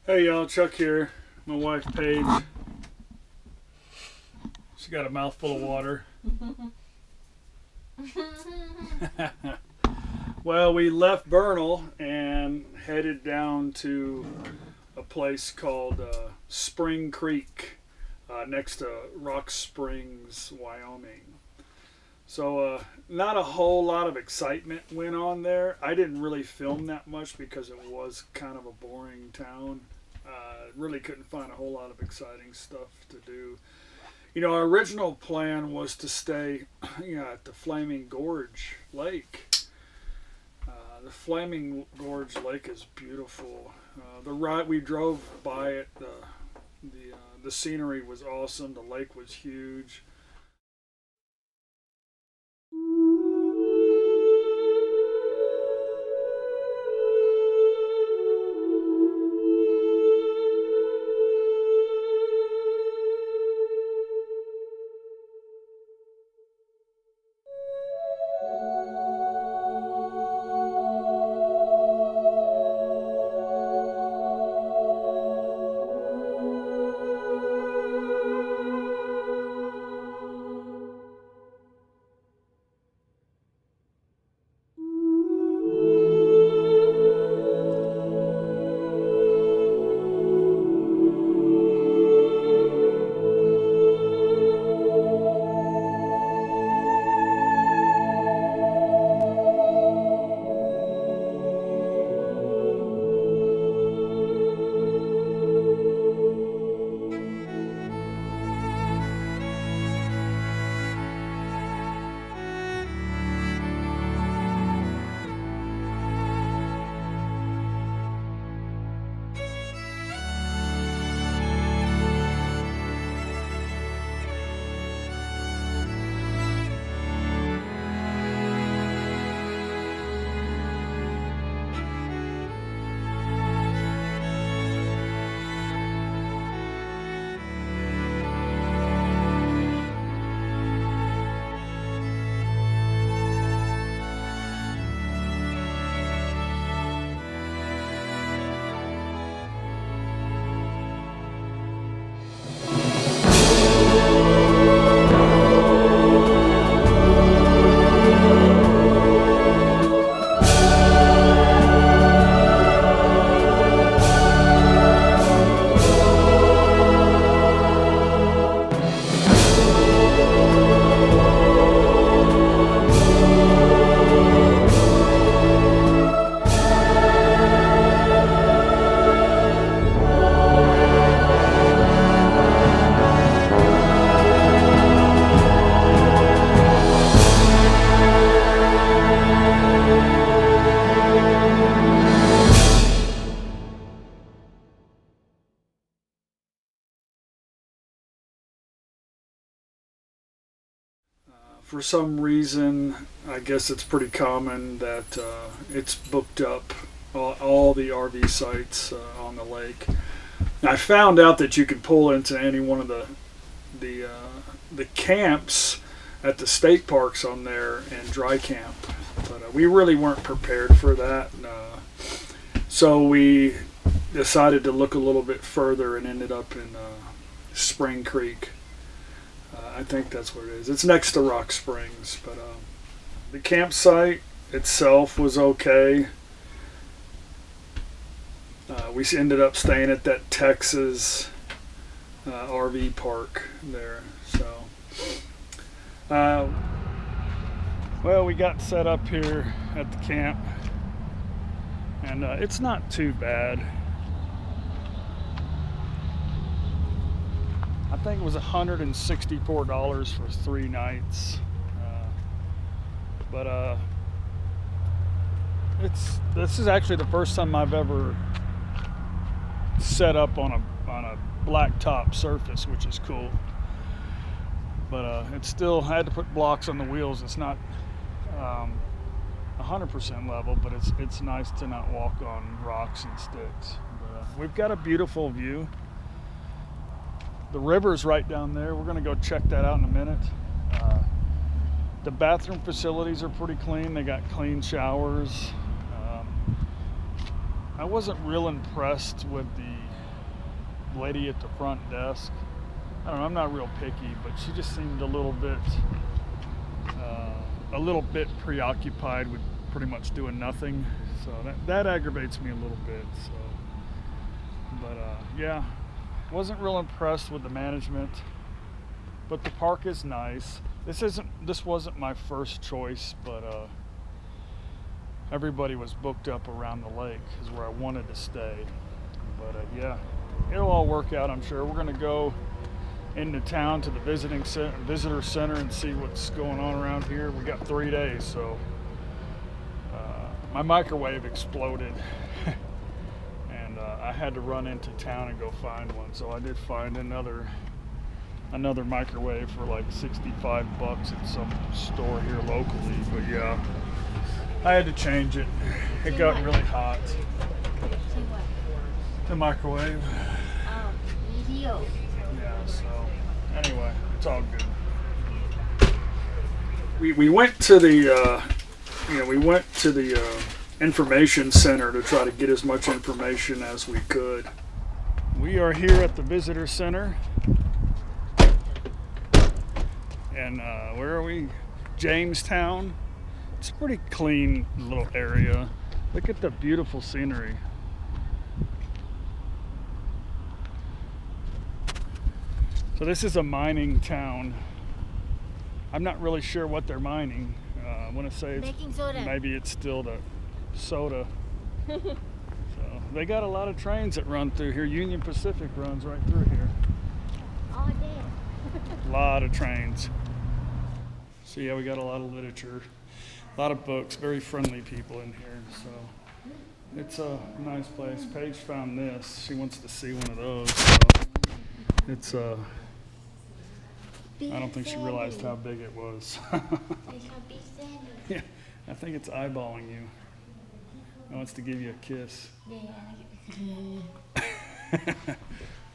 Hey y'all, Chuck here. My wife Paige. She got a mouthful of water. Well, we left Bernal and headed down to a place called Spring Creek, next to Rock Springs, Wyoming. So not a whole lot of excitement went on there. I didn't really film that much because it was kind of a boring town. Really couldn't find a whole lot of exciting stuff to do. You know, our original plan was to stay at the Flaming Gorge Lake. The Flaming Gorge Lake is beautiful. The ride we drove by it, the scenery was awesome. The lake was huge. For some reason, I guess it's pretty common that it's booked up, all the RV sites on the lake. I found out that you could pull into any one of the camps at the state parks on there and dry camp, but we really weren't prepared for that. So we decided to look a little bit further and ended up in Spring Creek. I think that's what it is. It's next to Rock Springs, but the campsite itself was okay. We ended up staying at that Texas RV park there. So, well, we got set up here at the camp, and it's not too bad. I think it was $164 for 3 nights, but this is actually the first time I've ever set up on a blacktop surface, which is cool. But it's still, I had to put blocks on the wheels. It's not 100% level, but it's nice to not walk on rocks and sticks. But we've got a beautiful view. The river's right down there. We're going to go check that out in a minute. The bathroom facilities are pretty clean. They got clean showers. I wasn't real impressed with the lady at the front desk. I don't know, I'm not real picky, but she just seemed a little bit preoccupied with pretty much doing nothing. So that aggravates me a little bit. So, but yeah, wasn't real impressed with the management. But the park is nice. This wasn't my first choice, but everybody was booked up around the lake is where I wanted to stay. But yeah, it'll all work out, I'm sure. We're gonna go into town to the visitor center and see what's going on around here. We got 3 days, so my microwave exploded and I had to run into town and go find one. So I did find another microwave for like $65 at some store here locally. But yeah, I had to change it. It got really hot. The microwave. Yeah, so anyway, it's all good. We went to the information center to try to get as much information as we could. We are here at the visitor center, and where are we? Jamestown. It's a pretty clean little area. Look at the beautiful scenery. So this is a mining town. I'm not really sure what they're mining. I want to say maybe it's still the soda. So they got a lot of trains that run through here. Union Pacific runs right through here. All day. A lot of trains. So yeah, we got a lot of literature, a lot of books, very friendly people in here. So it's a nice place. Paige found this. She wants to see one of those. So it's I don't think she realized how big it was. Yeah, I think it's eyeballing you. It wants to give you a kiss.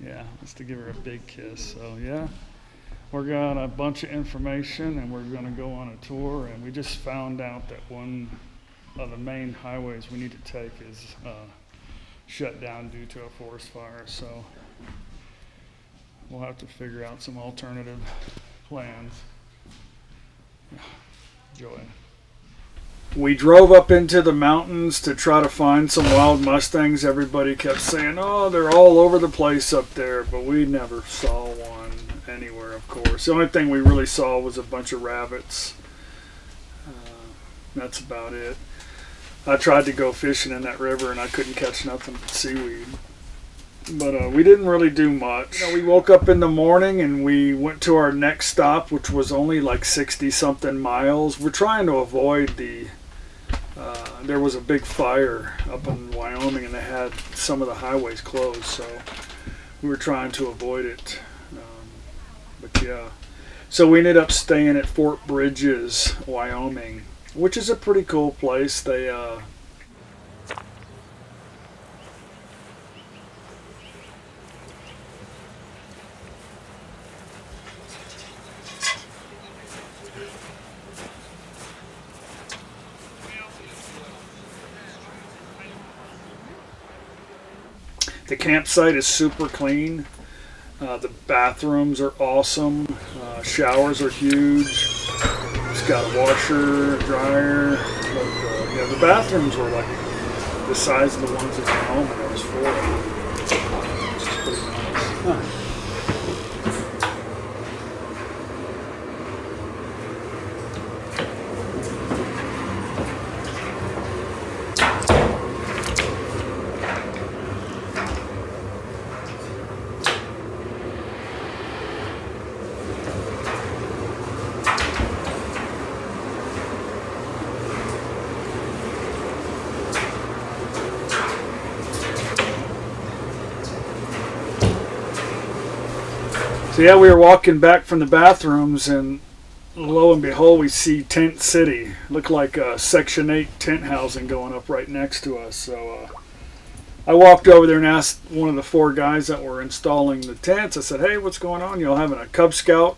Yeah, wants to give her a big kiss. So yeah, we're got a bunch of information and we're going to go on a tour. And we just found out that one of the main highways we need to take is shut down due to a forest fire. So we'll have to figure out some alternative plans. Joy. We drove up into the mountains to try to find some wild mustangs. Everybody kept saying, oh, they're all over the place up there, but we never saw one anywhere, of course. The only thing we really saw was a bunch of rabbits. That's about it. I tried to go fishing in that river and I couldn't catch nothing but seaweed. But we didn't really do much. We woke up in the morning and we went to our next stop, which was only like 60-something miles. We're trying to avoid there was a big fire up in Wyoming and they had some of the highways closed, so we were trying to avoid it. But yeah, so we ended up staying at Fort Bridges, Wyoming, which is a pretty cool place. The campsite is super clean. The bathrooms are awesome. Showers are huge. It's got a washer, a dryer. But, yeah, the bathrooms were like the size of the ones at home, and there was 4 of them. Which is pretty nice. Huh. So yeah, we were walking back from the bathrooms, and lo and behold, we see Tent City. Looked like a Section 8 tent housing going up right next to us. So I walked over there and asked one of the 4 guys that were installing the tents. I said, "Hey, what's going on? You all having a Cub Scout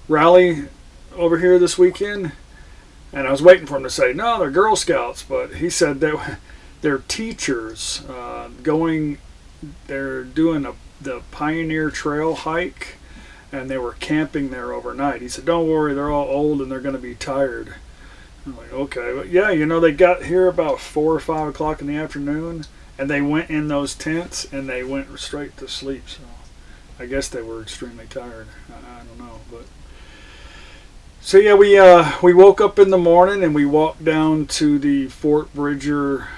rally over here this weekend?" And I was waiting for him to say, "No, they're Girl Scouts." But he said that they're teachers they're doing the Pioneer Trail hike, and they were camping there overnight. He said, "Don't worry, they're all old and they're going to be tired." I'm like, okay, but yeah, they got here about 4 or 5 o'clock in the afternoon, and they went in those tents and they went straight to sleep. So I guess they were extremely tired. I don't know, but so yeah, we woke up in the morning and we walked down to the Fort Bridger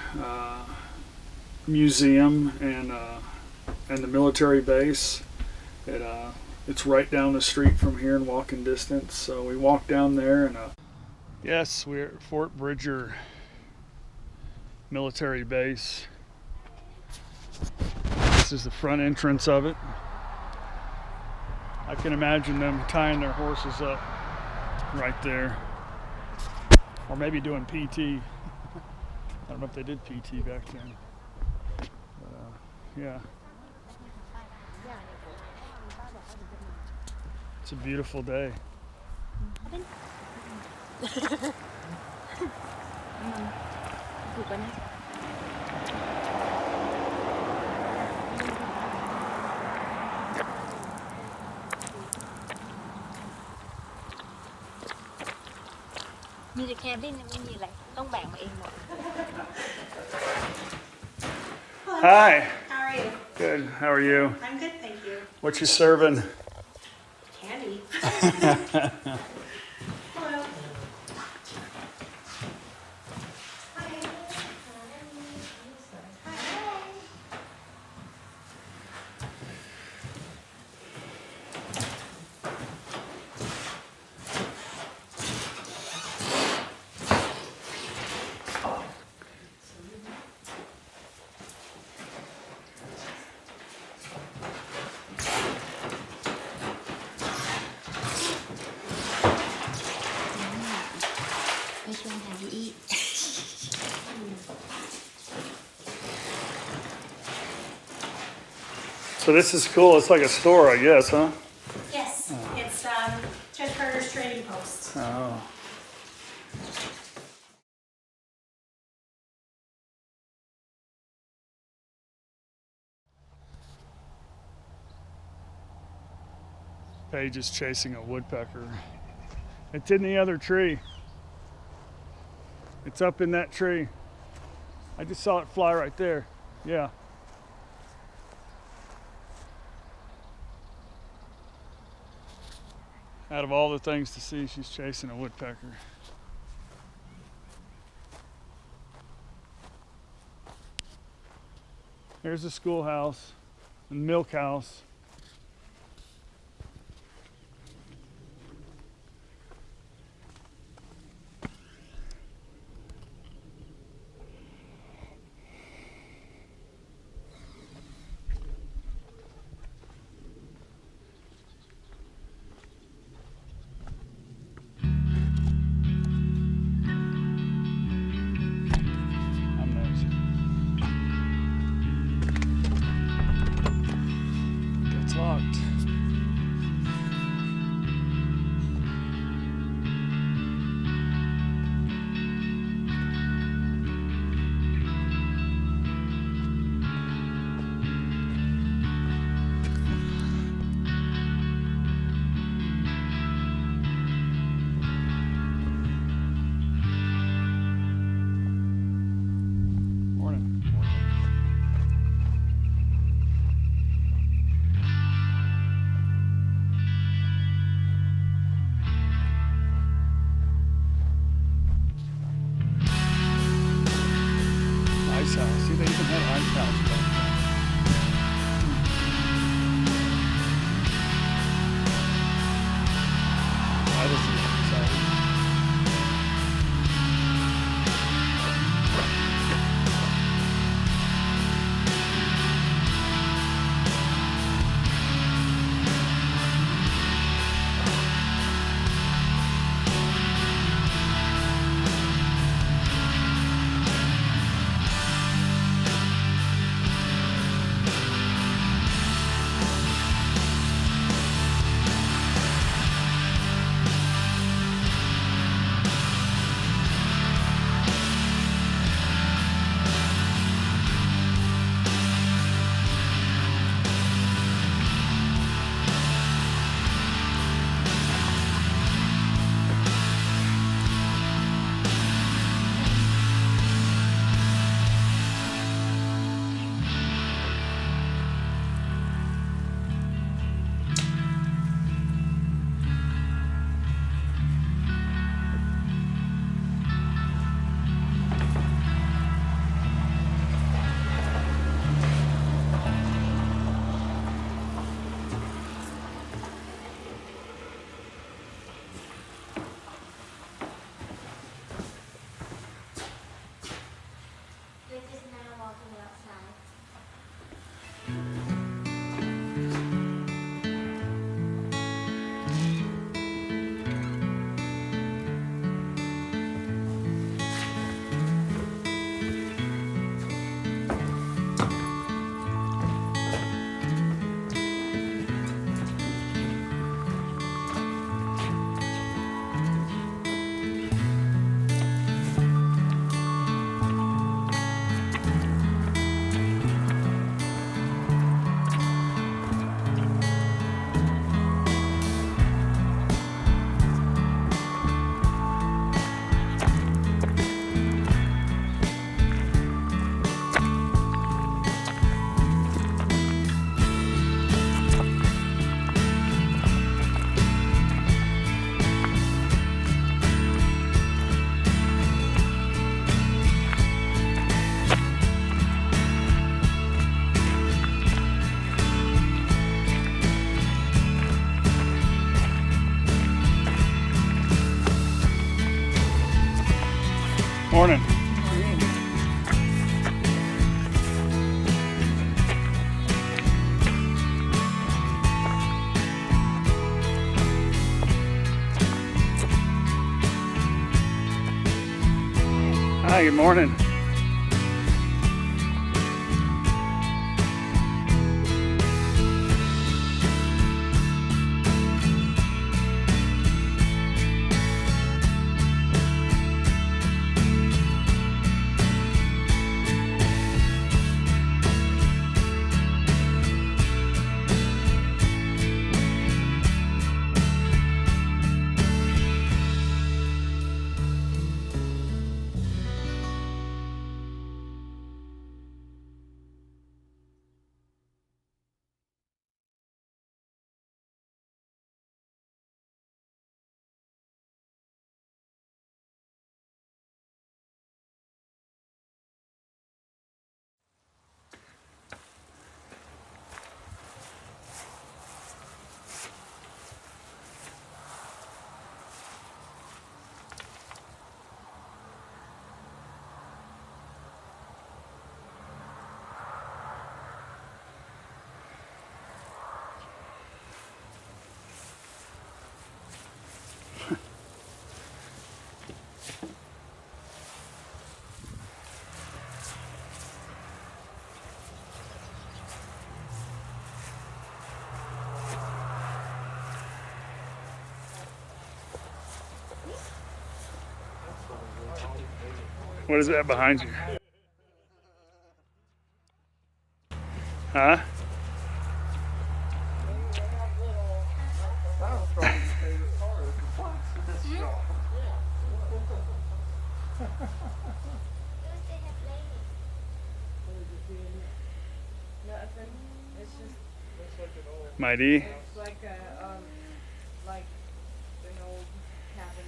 museum and the military base. It's right down the street from here in walking distance. So we walked down there and yes, we're at Fort Bridger military base. This is the front entrance of it. I can imagine them tying their horses up right there, or maybe doing PT. I don't know if they did PT back then. But, yeah, it's a beautiful day. Như the cabin ไม่มีอะไรต้องแบกมาเองหมด Hi. How are you? Good. How are you? I'm good, thank you. What you serving? Candy. Hello. Which one have you eat? So this is cool. It's like a store, I guess, huh? Yes, it's Ted Carter's Trading Post. Oh. Paige is chasing a woodpecker. It's in the other tree. It's up in that tree. I just saw it fly right there. Yeah. Out of all the things to see, she's chasing a woodpecker. Here's the schoolhouse and milk house. Morning. Hi, good morning. What is that behind you? Huh? Mighty. It's like like an old cabin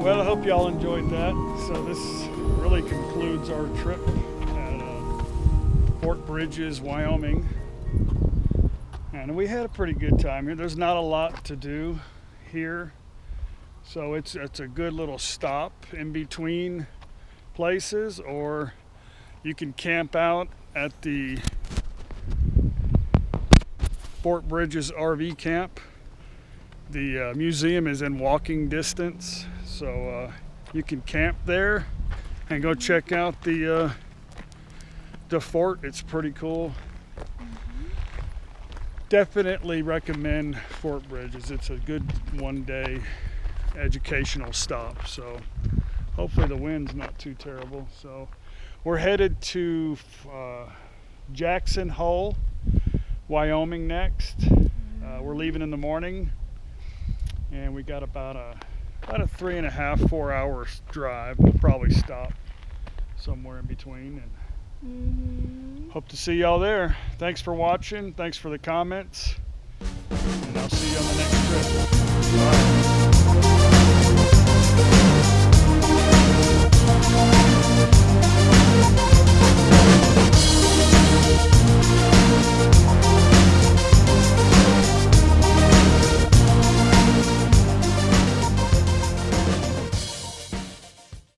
Well, I hope y'all enjoyed that. So this really concludes our trip at Fort Bridges, Wyoming. And we had a pretty good time here. There's not a lot to do here. So it's a good little stop in between places, or you can camp out at the Fort Bridges RV camp. The museum is in walking distance, so you can camp there and go check out the fort. It's pretty cool. Definitely recommend Fort Bridges. It's a good one-day educational stop. So hopefully the wind's not too terrible. So we're headed to Jackson Hole, Wyoming next. We're leaving in the morning, and we got about a 3.5, 4 hours drive. We'll probably stop somewhere in between, and hope to see y'all there. Thanks for watching. Thanks for the comments, and I'll see you on the next trip. Bye.